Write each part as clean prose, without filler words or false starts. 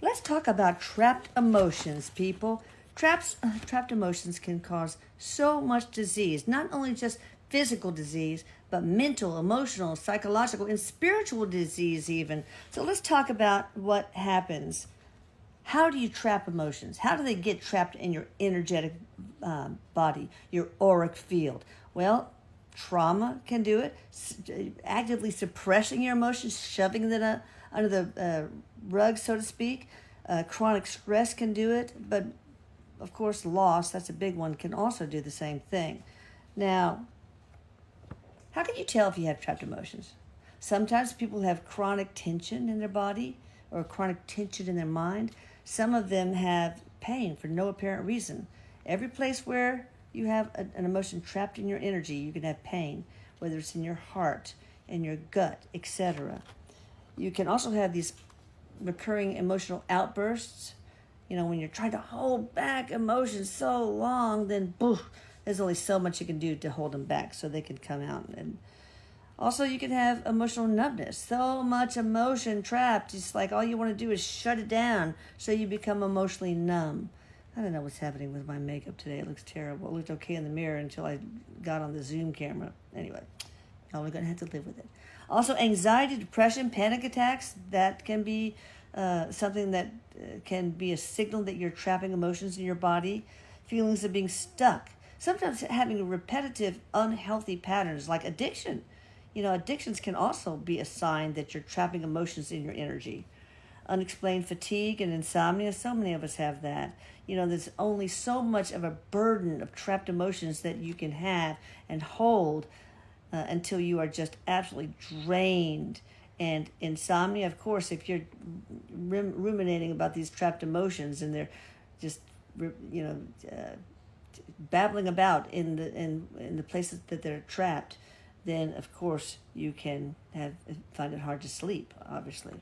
Let's talk about trapped emotions, people. Trapped emotions can cause so much disease, not only just physical disease, but mental, emotional, psychological, and spiritual disease, even. So let's talk about what happens. How do you trap emotions? How do they get trapped in your energetic body, your auric field? Well, trauma can do it. Actively suppressing your emotions, shoving them under the rug, so to speak. Chronic stress can do it, but of course, loss, that's a big one, can also do the same thing. Now, how can you tell if you have trapped emotions? Sometimes people have chronic tension in their body or chronic tension in their mind. Some of them have pain for no apparent reason. Every place where you have an emotion trapped in your energy, you can have pain, whether it's in your heart, in your gut, etc. You can also have these recurring emotional outbursts. You know, when you're trying to hold back emotions so long, then boof, there's only so much you can do to hold them back so they can come out. And also, you can have emotional numbness. So much emotion trapped. It's like all you want to do is shut it down so you become emotionally numb. I don't know what's happening with my makeup today. It looks terrible. It looked okay in the mirror until I got on the Zoom camera. Anyway, y'all are going to have to live with it. Also, anxiety, depression, panic attacks, that can be something that can be a signal that you're trapping emotions in your body. Feelings of being stuck. Sometimes having repetitive, unhealthy patterns like addiction. You know, addictions can also be a sign that you're trapping emotions in your energy. Unexplained fatigue and insomnia, so many of us have that. You know, there's only so much of a burden of trapped emotions that you can have and hold until you are just absolutely drained. And insomnia, of course, if you're ruminating about these trapped emotions and they're just, babbling about in the places that they're trapped, then of course you can find it hard to sleep, obviously.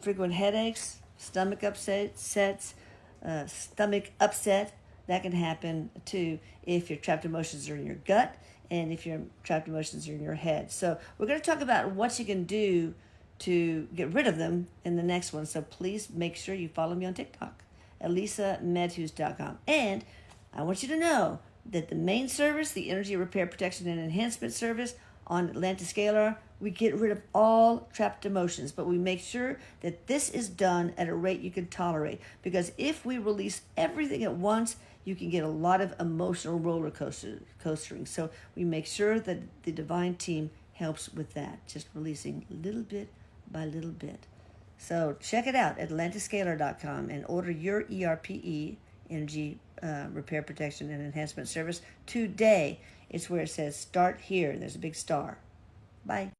Frequent headaches, stomach upset, that can happen too if your trapped emotions are in your gut and if your trapped emotions are in your head. So we're going to talk about what you can do to get rid of them in the next one. So please make sure you follow me on TikTok, ElisaMedhus.com. And I want you to know that the main service, the Energy Repair, Protection, and Enhancement Service on Atlantis Scalar, we get rid of all trapped emotions, but we make sure that this is done at a rate you can tolerate. Because if we release everything at once, you can get a lot of emotional roller coastering. So we make sure that the Divine Team helps with that, just releasing little bit by little bit. So check it out at AtlantisScalar.com and order your ERPE, Energy Repair, Protection, and Enhancement Service today. It's where it says start here. There's a big star. Bye.